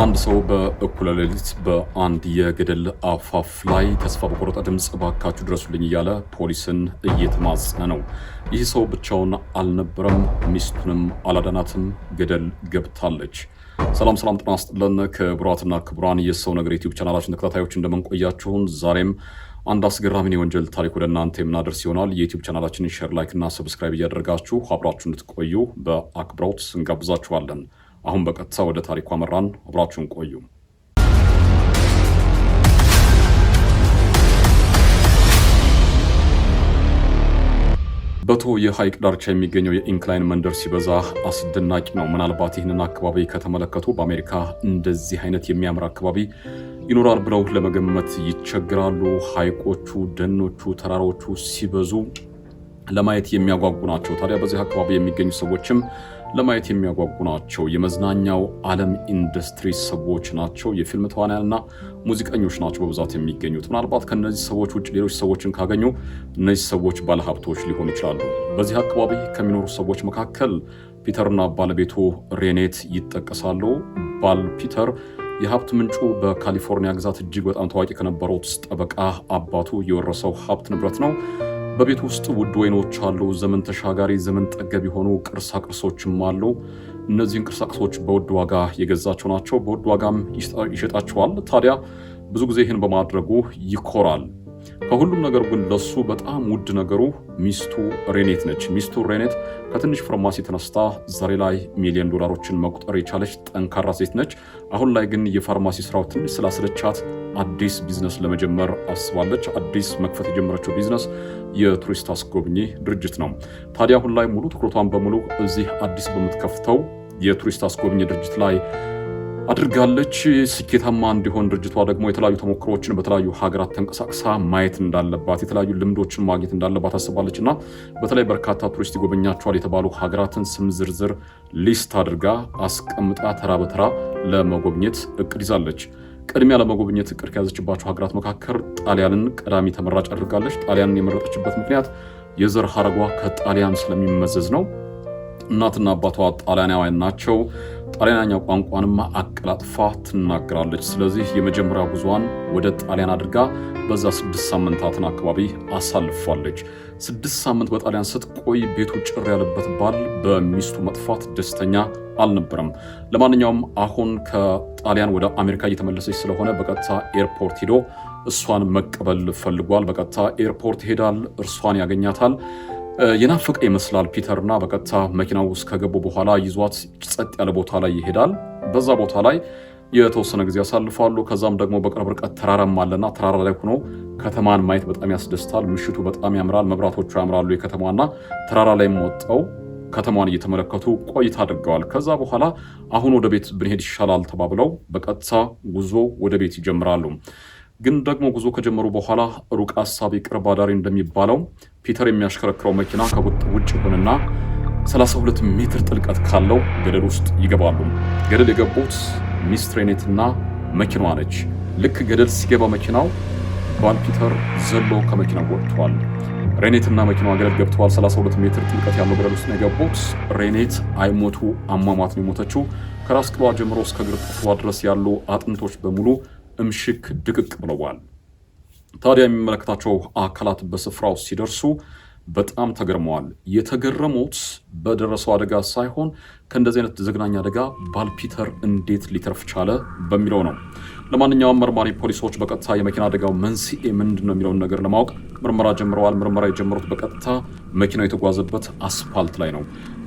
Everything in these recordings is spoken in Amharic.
አንድ ሰው በእኩለ ሌሊት በአንድ የገደል አፋፍ ላይ ተስፋ በቆረጠ ድምፅ ባካችሁ ድረሱልኝ እያለ ፖሊስን እየተማጸነ ነው። ይህ ሰው ብቻውን አልነበረም፣ ሚስቱንም አላዳናትም፣ ገደል ገብታለች። ሰላም ጤና ይስጥልን ክቡራትና ክቡራን የሰው ነገር ዩቲዩብ ቻናላችን ተከታታዮች እንደምንቆያችሁን፣ ዛሬም አንድ አስገራሚ የወንጀል ታሪክ ወደ እናንተ የምናደርስ ይሆናል። የዩቲዩብ ቻናላችንን ሼር፣ ላይክ እና ሰብስክራይብ እያደረጋችሁ አብራችሁ እንድትቆዩ በአክብሮት እንጋብዛችኋለን። አሁን በቀጥታ ወደ ታሪኩ አመራን። አብራችሁን ቆዩ። በቶ የሐይቅ ዳርቻ የሚገኘው የኢንክላይን መንደር ሲበዛ አስደናቂ ነው። ምናልባት ይህንን አካባቢ ከተመለከቱ በአሜሪካ እንደዚህ አይነት የሚያምር አካባቢ ይኖራል ብለው ለመገመት ይቸግራሉ። ሐይቆቹ፣ ደኖቹ፣ ተራሮቹ ሲበዙ ለማየት የሚያጓጉ ናቸው። ታዲያ በዚህ አካባቢ የሚገኙ ሰዎችም ለማየት የሚያጓጉ ናቸው። የመዝናኛው ዓለም ኢንዱስትሪ ሰዎች ናቸው። የፊልም ተዋናያንና ሙዚቀኞች ናቸው በብዛት የሚገኙት። ምናልባት ከነዚህ ሰዎች ውጭ ሌሎች ሰዎችን ካገኙ እነዚህ ሰዎች ባለሀብቶች ሊሆኑ ይችላሉ። በዚህ አካባቢ ከሚኖሩ ሰዎች መካከል ፒተርና ባለቤቱ ሬኔት ይጠቀሳሉ። ባል ፒተር የሀብት ምንጩ በካሊፎርኒያ ግዛት እጅግ በጣም ታዋቂ ከነበሩት ጠበቃ አባቱ የወረሰው ሀብት ንብረት ነው። በቤት ውስጥ ውድ ወይኖች አሉ። ዘመን ተሻጋሪ ዘመን ጠገብ የሆኑ ቅርሳቅርሶችም አሉ። እነዚህን ቅርሳቅርሶች በውድ ዋጋ የገዛቸው ናቸው። በውድ ዋጋም ይሸጣቸዋል። ታዲያ ብዙ ጊዜ ይህን በማድረጉ ይኮራል። ከሁሉም ነገር ግን ለሱ በጣም ውድ ነገሩ ሚስቱ ሬኔት ነች። ሚስቱ ሬኔት ከትንሽ ፋርማሲ ተነስታ ዛሬ ላይ ሚሊዮን ዶላሮችን መቁጠር የቻለች ጠንካራ ሴት ነች። አሁን ላይ ግን የፋርማሲ ስራው ትንሽ ስላሰለቻት አዲስ ቢዝነስ ለመጀመር አስባለች። አዲስ መክፈት የጀመረችው ቢዝነስ የቱሪስት አስጎብኚ ድርጅት ነው። ታዲያ አሁን ላይ ሙሉ ትኩረቷን በሙሉ እዚህ አዲስ በምትከፍተው የቱሪስት አስጎብኚ ድርጅት ላይ አድርጋለች። ስኬታማ እንዲሆን ድርጅቷ ደግሞ የተለያዩ ተሞክሮዎችን በተለያዩ ሀገራት ተንቀሳቅሳ ማየት እንዳለባት፣ የተለያዩ ልምዶችን ማግኘት እንዳለባት አስባለች እና በተለይ በርካታ ቱሪስት ይጎበኛቸዋል የተባሉ ሀገራትን ስም ዝርዝር ሊስት አድርጋ አስቀምጣ ተራ በተራ ለመጎብኘት እቅድ ይዛለች። ቅድሚያ ለመጎብኘት እቅድ ከያዘችባቸው ሀገራት መካከል ጣሊያንን ቀዳሚ ተመራጭ አድርጋለች። ጣሊያንን የመረጠችበት ምክንያት የዘር ሀረጓ ከጣሊያን ስለሚመዘዝ ነው። እናትና አባቷ ጣሊያናውያን ናቸው። ጣሊያንኛ ቋንቋንም አቀላጥፋ ትናገራለች። ስለዚህ የመጀመሪያ ጉዟን ወደ ጣሊያን አድርጋ በዛ 6 ሳምንታትን አካባቢ አሳልፋለች። 6 ሳምንት በጣሊያን ስትቆይ ቤቱ ጭር ያለበት ባል በሚስቱ መጥፋት ደስተኛ አልነበረም። ለማንኛውም አሁን ከጣሊያን ወደ አሜሪካ እየተመለሰች ስለሆነ በቀጥታ ኤርፖርት ሄዶ እሷን መቀበል ፈልጓል። በቀጥታ ኤርፖርት ይሄዳል። እርሷን ያገኛታል። የናፈቀ ይመስላል ፒተርና በቀጥታ መኪናው ውስጥ ከገቡ በኋላ ይዟት ጸጥ ያለ ቦታ ላይ ይሄዳል። በዛ ቦታ ላይ የተወሰነ ጊዜ ያሳልፋሉ። ከዛም ደግሞ በቅርብ ርቀት ተራራም አለና ተራራ ላይ ሆኖ ከተማን ማየት በጣም ያስደስታል። ምሽቱ በጣም ያምራል። መብራቶቹ ያምራሉ የከተማና ተራራ ላይ ወጥተው ከተማን እየተመለከቱ ቆይታ አድርገዋል። ከዛ በኋላ አሁን ወደ ቤት ብንሄድ ይሻላል ተባብለው በቀጥታ ጉዞ ወደ ቤት ይጀምራሉ። ግን ደግሞ ጉዞ ከጀመሩ በኋላ ሩቅ አሳቢ ቅርብ አዳሪ እንደሚባለው ፒተር የሚያሽከረክረው መኪና ከቁጥጥር ውጭ ሆነና 32 ሜትር ጥልቀት ካለው ገደል ውስጥ ይገባሉ። ገደል የገቡት ሚስት ሬኔትና መኪናዋ ነች። ልክ ገደል ሲገባ መኪናው ባል ፒተር ዘሎ ከመኪናው ወጥቷል። ሬኔትና መኪናዋ ገደል ገብተዋል። 32 ሜትር ጥልቀት ያለው ገደል ውስጥ ነው የገቡት። ሬኔት አይሞቱ አሟሟት ነው የሞተችው። ከራስ ቅሏ ጀምሮ እስከ እግር ጥፍሯ ድረስ ያሉ አጥንቶች በሙሉ እምሽክ ድቅቅ ብለዋል። ታዲያ የሚመለከታቸው አካላት በስፍራው ሲደርሱ በጣም ተገርመዋል። የተገረሙት በደረሰው አደጋ ሳይሆን ከእንደዚህ አይነት ዘግናኝ አደጋ ባል ፒተር እንዴት ሊተርፍ ቻለ በሚለው ነው። ለማንኛውም መርማሪ ፖሊሶች በቀጥታ የመኪና አደጋው መንስኤ ምንድን ነው የሚለውን ነገር ለማወቅ ምርመራ ጀምረዋል። ምርመራ የጀመሩት በቀጥታ መኪናው የተጓዘበት አስፓልት ላይ ነው።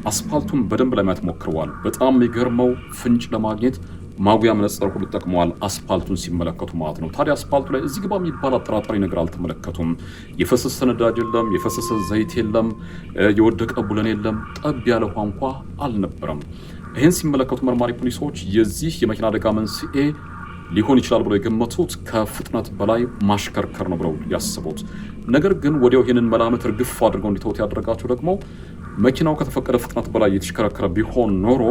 አስፓልቱን በደንብ ለማየት ሞክረዋል። በጣም የሚገርመው ፍንጭ ለማግኘት ማጉያ መነጽር ሁሉ ተጠቅመዋል። አስፓልቱን ሲመለከቱ ማለት ነው። ታዲያ አስፓልቱ ላይ እዚህ ግባ የሚባል አጠራጣሪ ነገር አልተመለከቱም። የፈሰሰ ነዳጅ የለም፣ የፈሰሰ ዘይት የለም፣ የወደቀ ቡለን የለም፣ ጠብ ያለ ውሃ እንኳ አልነበረም። ይህን ሲመለከቱ መርማሪ ፖሊሶች የዚህ የመኪና አደጋ መንስኤ ሊሆን ይችላል ብለው የገመቱት ከፍጥነት በላይ ማሽከርከር ነው ብለው ያስቡት። ነገር ግን ወዲያው ይህንን መላምት እርግፍ አድርገው እንዲተውት ያደረጋቸው ደግሞ መኪናው ከተፈቀደ ፍጥነት በላይ የተሽከረከረ ቢሆን ኖሮ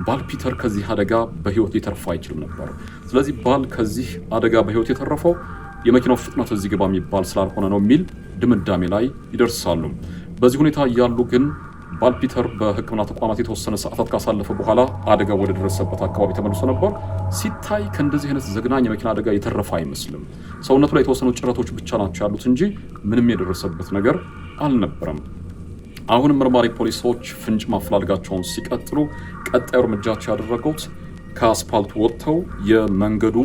ባል ፒተር ከዚህ አደጋ በህይወት ሊተርፍ አይችልም ነበር። ስለዚህ ባል ከዚህ አደጋ በህይወት የተረፈው የመኪናው ፍጥነት እዚህ ግባ የሚባል ስላልሆነ ነው የሚል ድምዳሜ ላይ ይደርሳሉ። በዚህ ሁኔታ እያሉ ግን ባል ፒተር በሕክምና ተቋማት የተወሰነ ሰዓታት ካሳለፈ በኋላ አደጋው ወደ ደረሰበት አካባቢ ተመልሶ ነበር። ሲታይ ከእንደዚህ አይነት ዘግናኝ የመኪና አደጋ የተረፈ አይመስልም። ሰውነቱ ላይ የተወሰኑ ጭረቶች ብቻ ናቸው ያሉት እንጂ ምንም የደረሰበት ነገር አልነበረም። አሁንም መርማሪ ፖሊሶች ፍንጭ ማፈላለጋቸውን ሲቀጥሉ ቀጣዩ እርምጃቸው ያደረጉት ከአስፓልቱ ወጥተው የመንገዱ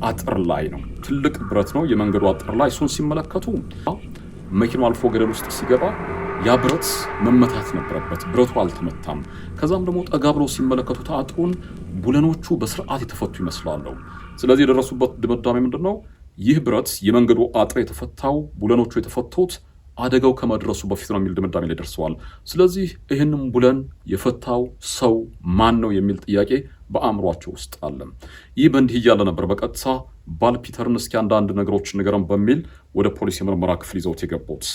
አጥር ላይ ነው። ትልቅ ብረት ነው የመንገዱ አጥር ላይ። እሱን ሲመለከቱ መኪናው አልፎ ገደል ውስጥ ሲገባ ያ ብረት መመታት ነበረበት። ብረቱ አልተመታም። ከዛም ደግሞ ጠጋ ብለው ሲመለከቱት አጥሩን ቡለኖቹ በስርዓት የተፈቱ ይመስላሉ። ስለዚህ የደረሱበት ድምዳሜ ምንድን ነው? ይህ ብረት የመንገዱ አጥር የተፈታው፣ ቡለኖቹ የተፈቱት አደጋው ከመድረሱ በፊት ነው የሚል ድምዳሜ ላይ ደርሰዋል። ስለዚህ ይህንም ቡለን የፈታው ሰው ማን ነው የሚል ጥያቄ በአእምሯቸው ውስጥ አለ። ይህ በእንዲህ እያለ ነበር በቀጥታ ባል ፒተርን እስኪ አንዳንድ ነገሮች ንገረን በሚል ወደ ፖሊስ የምርመራ ክፍል ይዘውት የገቡት።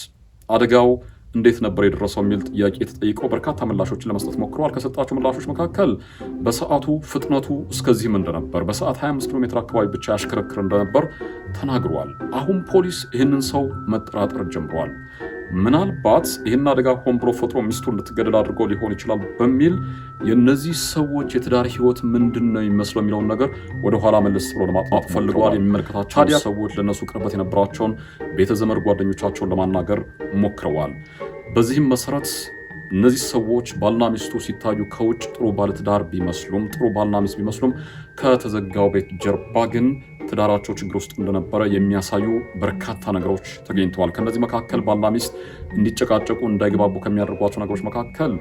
አደጋው እንዴት ነበር የደረሰው የሚል ጥያቄ ተጠይቀው በርካታ ምላሾችን ለመስጠት ሞክረዋል። ከሰጣቸው ምላሾች መካከል በሰዓቱ ፍጥነቱ እስከዚህም እንደነበር፣ በሰዓት 25 ኪሎ ሜትር አካባቢ ብቻ ያሽከረክር እንደነበር ተናግረዋል። አሁን ፖሊስ ይህንን ሰው መጠራጠር ጀምሯል። ምናልባት ይህን አደጋ ሆን ብሎ ፈጥሮ ሚስቱ እንድትገደል አድርጎ ሊሆን ይችላል በሚል የእነዚህ ሰዎች የትዳር ህይወት ምንድን ነው የሚመስለው የሚለውን ነገር ወደኋላ መለስ ብሎ ለማጥናት ፈልገዋል። የሚመለከታቸው ሰዎች ለእነሱ ቅርበት የነበራቸውን ቤተዘመድ ጓደኞቻቸውን ለማናገር ሞክረዋል። በዚህም መሰረት እነዚህ ሰዎች ባልና ሚስቱ ሲታዩ ከውጭ ጥሩ ባለትዳር ቢመስሉም፣ ጥሩ ባልና ሚስት ቢመስሉም ከተዘጋው ቤት ጀርባ ግን ትዳራቸው ችግር ውስጥ እንደነበረ የሚያሳዩ በርካታ ነገሮች ተገኝተዋል። ከነዚህ መካከል ባልና ሚስት እንዲጨቃጨቁ እንዳይግባቡ ከሚያደርጓቸው ነገሮች መካከል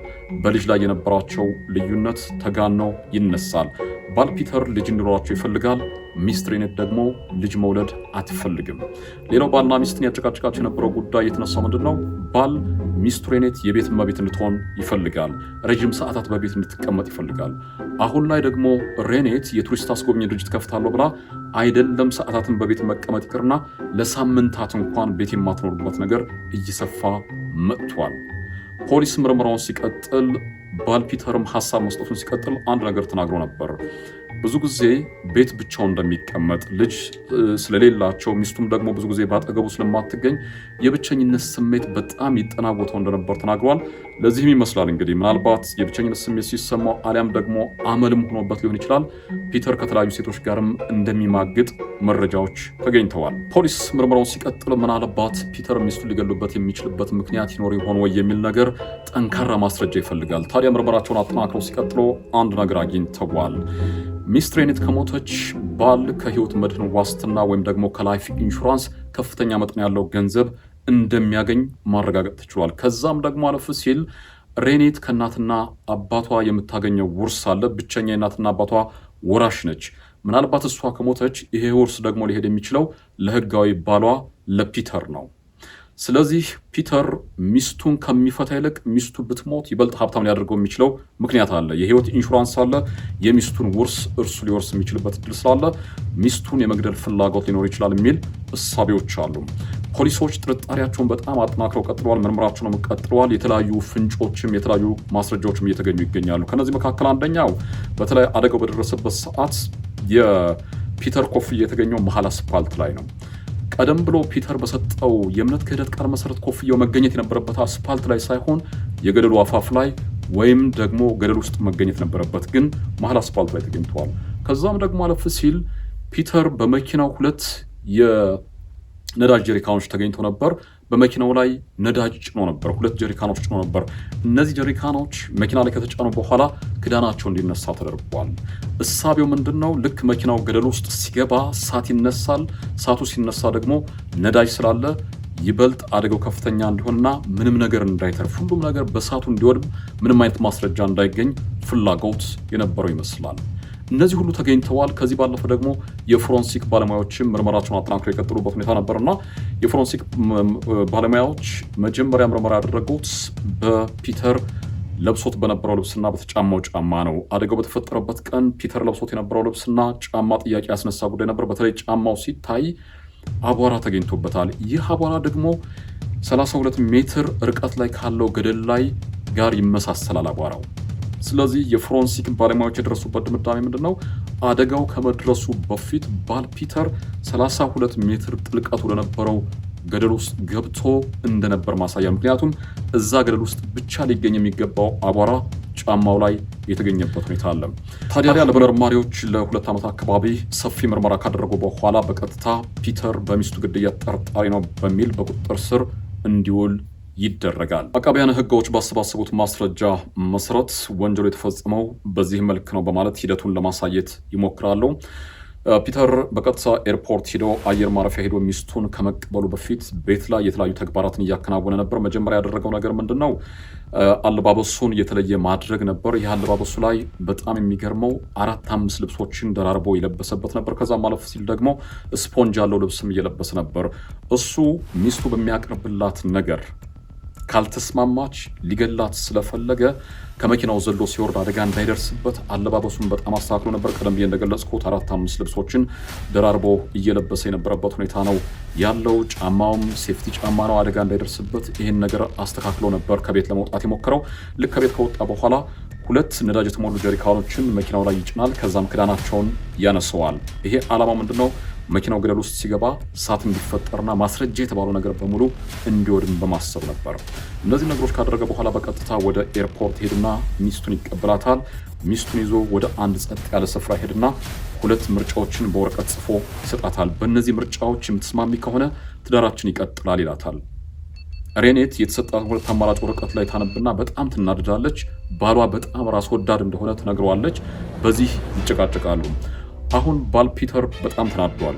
በልጅ ላይ የነበራቸው ልዩነት ተጋኖ ይነሳል። ባል ፒተር ልጅ እንዲኖራቸው ይፈልጋል። ሚስት ሬኔት ደግሞ ልጅ መውለድ አትፈልግም። ሌላው ባልና ሚስትን ያጨቃጨቃቸው የነበረው ጉዳይ የተነሳው ምንድን ነው? ባል ሚስቱ ሬኔት የቤት እመቤት እንድትሆን ይፈልጋል። ረዥም ሰዓታት በቤት እንድትቀመጥ ይፈልጋል። አሁን ላይ ደግሞ ሬኔት የቱሪስት አስጎብኝ ድርጅት ከፍታለሁ ብላ አይደለም ሰዓታትን በቤት መቀመጥ ይቅርና ለሳምንታት እንኳን ቤት የማትኖርበት ነገር እየሰፋ መጥቷል። ፖሊስ ምርመራውን ሲቀጥል ባል ፒተርም ሀሳብ መስጠቱን ሲቀጥል አንድ ነገር ተናግሮ ነበር። ብዙ ጊዜ ቤት ብቻውን እንደሚቀመጥ፣ ልጅ ስለሌላቸው፣ ሚስቱም ደግሞ ብዙ ጊዜ ባጠገቡ ስለማትገኝ የብቸኝነት ስሜት በጣም ይጠናወተው እንደነበር ተናግሯል። ለዚህም ይመስላል እንግዲህ ምናልባት የብቸኝነት ስሜት ሲሰማው አሊያም ደግሞ አመልም ሆኖበት ሊሆን ይችላል ፒተር ከተለያዩ ሴቶች ጋርም እንደሚማግጥ መረጃዎች ተገኝተዋል። ፖሊስ ምርመራውን ሲቀጥል ምናልባት ፒተር ሚስቱን ሊገሉበት የሚችልበት ምክንያት ይኖር ይሆን ወይ የሚል ነገር ጠንካራ ማስረጃ ይፈልጋል። ታዲያ ምርመራቸውን አጠናክረው ሲቀጥሉ አንድ ነገር አግኝተዋል። ሚስት ሬኔት ከሞተች ባል ከህይወት መድህን ዋስትና ወይም ደግሞ ከላይፍ ኢንሹራንስ ከፍተኛ መጠን ያለው ገንዘብ እንደሚያገኝ ማረጋገጥ ተችሏል። ከዛም ደግሞ አለፍ ሲል ሬኔት ከእናትና አባቷ የምታገኘው ውርስ አለ። ብቸኛ የእናትና አባቷ ወራሽ ነች። ምናልባት እሷ ከሞተች ይሄ ውርስ ደግሞ ሊሄድ የሚችለው ለህጋዊ ባሏ ለፒተር ነው። ስለዚህ ፒተር ሚስቱን ከሚፈታ ይልቅ ሚስቱ ብትሞት ይበልጥ ሀብታም ሊያደርገው የሚችለው ምክንያት አለ። የህይወት ኢንሹራንስ አለ። የሚስቱን ውርስ እርሱ ሊወርስ የሚችልበት እድል ስላለ ሚስቱን የመግደል ፍላጎት ሊኖር ይችላል የሚል እሳቤዎች አሉ። ፖሊሶች ጥርጣሬያቸውን በጣም አጠናክረው ቀጥለዋል። ምርመራቸውንም ቀጥለዋል። የተለያዩ ፍንጮችም የተለያዩ ማስረጃዎችም እየተገኙ ይገኛሉ። ከነዚህ መካከል አንደኛው በተለይ አደጋው በደረሰበት ሰዓት የፒተር ኮፍያ የተገኘው መሀል አስፓልት ላይ ነው። ቀደም ብሎ ፒተር በሰጠው የእምነት ክህደት ቃል መሰረት ኮፍያው መገኘት የነበረበት አስፓልት ላይ ሳይሆን የገደሉ አፋፍ ላይ ወይም ደግሞ ገደል ውስጥ መገኘት ነበረበት፣ ግን መሀል አስፓልት ላይ ተገኝተዋል። ከዛም ደግሞ አለፍ ሲል ፒተር በመኪናው 2 የነዳጅ ጀሪካኖች ተገኝተው ነበር። በመኪናው ላይ ነዳጅ ጭኖ ነበር። 2 ጀሪካኖች ጭኖ ነበር። እነዚህ ጀሪካኖች መኪና ላይ ከተጫኑ በኋላ ክዳናቸው እንዲነሳ ተደርጓል። እሳቤው ምንድን ነው? ልክ መኪናው ገደል ውስጥ ሲገባ እሳት ይነሳል። እሳቱ ሲነሳ ደግሞ ነዳጅ ስላለ ይበልጥ አደጋው ከፍተኛ እንዲሆንና ምንም ነገር እንዳይተርፍ፣ ሁሉም ነገር በእሳቱ እንዲወድም፣ ምንም አይነት ማስረጃ እንዳይገኝ ፍላጎት የነበረው ይመስላል። እነዚህ ሁሉ ተገኝተዋል። ከዚህ ባለፈ ደግሞ የፎረንሲክ ባለሙያዎችም ምርመራቸውን አጠናክረው የቀጠሉበት ሁኔታ ነበርና የፎረንሲክ ባለሙያዎች መጀመሪያ ምርመራ ያደረጉት በፒተር ለብሶት በነበረው ልብስና በተጫማው ጫማ ነው። አደጋው በተፈጠረበት ቀን ፒተር ለብሶት የነበረው ልብስና ጫማ ጥያቄ ያስነሳ ጉዳይ ነበር። በተለይ ጫማው ሲታይ አቧራ ተገኝቶበታል። ይህ አቧራ ደግሞ 32 ሜትር ርቀት ላይ ካለው ገደል ላይ ጋር ይመሳሰላል አቧራው። ስለዚህ የፎረንሲክ ባለሙያዎች የደረሱበት ድምዳሜ ምንድን ነው? አደጋው ከመድረሱ በፊት ባል ፒተር 32 ሜትር ጥልቀት ወደነበረው ገደል ውስጥ ገብቶ እንደነበር ማሳያ። ምክንያቱም እዛ ገደል ውስጥ ብቻ ሊገኝ የሚገባው አቧራ ጫማው ላይ የተገኘበት ሁኔታ አለ። ታዲያ ለመርማሪዎች ለ2 ዓመት አካባቢ ሰፊ ምርመራ ካደረጉ በኋላ በቀጥታ ፒተር በሚስቱ ግድያ ተጠርጣሪ ነው በሚል በቁጥጥር ስር እንዲውል ይደረጋል። አቃቢያነ ሕጎች ባሰባሰቡት ማስረጃ መሰረት ወንጀሉ የተፈጸመው በዚህ መልክ ነው በማለት ሂደቱን ለማሳየት ይሞክራሉ። ፒተር በቀጥታ ኤርፖርት ሄዶ አየር ማረፊያ ሄዶ ሚስቱን ከመቀበሉ በፊት ቤት ላይ የተለያዩ ተግባራትን እያከናወነ ነበር። መጀመሪያ ያደረገው ነገር ምንድን ነው? አለባበሱን የተለየ ማድረግ ነበር። ይህ አለባበሱ ላይ በጣም የሚገርመው 4-5 ልብሶችን ደራርቦ የለበሰበት ነበር። ከዛም ማለፍ ሲል ደግሞ ስፖንጅ ያለው ልብስም እየለበሰ ነበር። እሱ ሚስቱ በሚያቀርብላት ነገር ካልተስማማች ሊገላት ስለፈለገ ከመኪናው ዘሎ ሲወርድ አደጋ እንዳይደርስበት አለባበሱን በጣም አስተካክሎ ነበር። ቀደም ብዬ እንደገለጽኩት 4-5 ልብሶችን ደራርቦ እየለበሰ የነበረበት ሁኔታ ነው ያለው። ጫማውም ሴፍቲ ጫማ ነው፣ አደጋ እንዳይደርስበት ይህን ነገር አስተካክሎ ነበር ከቤት ለመውጣት የሞከረው። ልክ ከቤት ከወጣ በኋላ 2 ነዳጅ የተሞሉ ጀሪካኖችን መኪናው ላይ ይጭናል። ከዛም ክዳናቸውን ያነሰዋል። ይሄ ዓላማው ምንድነው? መኪናው ገደል ውስጥ ሲገባ እሳት እንዲፈጠርና ማስረጃ የተባለው ነገር በሙሉ እንዲወድም በማሰብ ነበር። እነዚህ ነገሮች ካደረገ በኋላ በቀጥታ ወደ ኤርፖርት ሄድና ሚስቱን ይቀበላታል። ሚስቱን ይዞ ወደ አንድ ጸጥ ያለ ስፍራ ሄድና 2 ምርጫዎችን በወረቀት ጽፎ ይሰጣታል። በእነዚህ ምርጫዎች የምትስማሚ ከሆነ ትዳራችን ይቀጥላል ይላታል። ሬኔት የተሰጣት 2 አማራጭ ወረቀት ላይ ታነብና በጣም ትናደዳለች። ባሏ በጣም ራስ ወዳድ እንደሆነ ትነግረዋለች። በዚህ ይጨቃጨቃሉ። አሁን ባል ፒተር በጣም ተናዷል።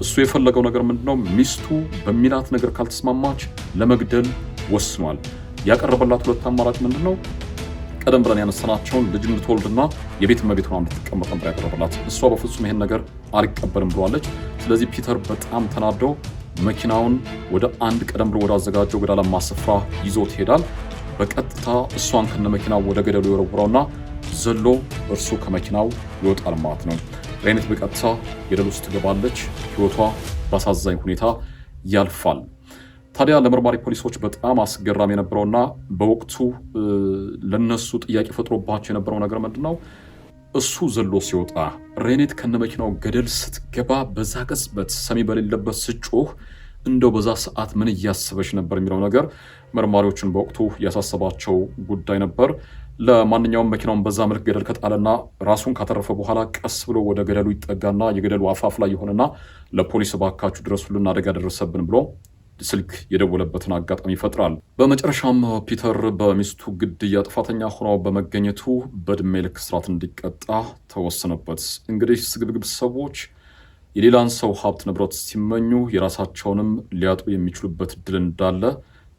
እሱ የፈለገው ነገር ምንድነው? ሚስቱ በሚላት ነገር ካልተስማማች ለመግደል ወስኗል። ያቀረበላት 2 አማራጭ ምንድነው? ቀደም ብለን ያነሳናቸውን ልጅ እንድትወልድና የቤት እመቤት ሆና እንድትቀመጥ ነበር ያቀረበላት። እሷ በፍጹም ይሄን ነገር አልቀበልም ብሏለች። ስለዚህ ፒተር በጣም ተናዶ መኪናውን ወደ አንድ ቀደም ብሎ ወደ አዘጋጀው ገደላማ ስፍራ ይዞት ይሄዳል። በቀጥታ እሷን ከነ መኪናው ወደ ገደሉ የወረወረውና ዘሎ እርሱ ከመኪናው ይወጣል ማለት ነው። ሬኔት በቀጥታ ገደል ውስጥ ትገባለች። ህይወቷ በአሳዛኝ ሁኔታ ያልፋል። ታዲያ ለመርማሪ ፖሊሶች በጣም አስገራሚ የነበረውና በወቅቱ ለነሱ ጥያቄ ፈጥሮባቸው የነበረው ነገር ምንድነው? እሱ ዘሎ ሲወጣ ሬኔት ከነመኪናው ገደል ስትገባ በዛ ቅጽበት ሰሚ በሌለበት ስጮህ እንደው በዛ ሰዓት ምን እያሰበች ነበር የሚለው ነገር መርማሪዎችን በወቅቱ ያሳሰባቸው ጉዳይ ነበር። ለማንኛውም መኪናውን በዛ መልክ ገደል ከጣለና ራሱን ካተረፈ በኋላ ቀስ ብሎ ወደ ገደሉ ይጠጋና የገደሉ አፋፍ ላይ የሆነና ለፖሊስ እባካችሁ ድረሱልን አደጋ ደረሰብን ብሎ ስልክ የደወለበትን አጋጣሚ ይፈጥራል። በመጨረሻም ፒተር በሚስቱ ግድያ ጥፋተኛ ሆኖ በመገኘቱ በዕድሜ ልክ እስራት እንዲቀጣ ተወሰነበት። እንግዲህ ስግብግብ ሰዎች የሌላን ሰው ሀብት ንብረት ሲመኙ የራሳቸውንም ሊያጡ የሚችሉበት እድል እንዳለ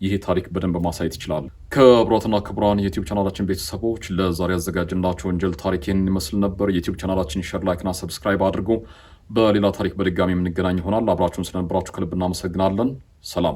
ይሄ ታሪክ በደንብ ማሳየት ይችላል። ክቡራትና ክቡራን የዩቲዩብ ቻናላችን ቤተሰቦች ለዛሬ ያዘጋጅንላችሁ ወንጀል ታሪክ ይህንን ይመስል ነበር። የዩቲዩብ ቻናላችን ሼር፣ ላይክና ሰብስክራይብ አድርጉ። በሌላ ታሪክ በድጋሚ የምንገናኝ ይሆናል። አብራችሁን ስለነበራችሁ ከልብ እናመሰግናለን። ሰላም።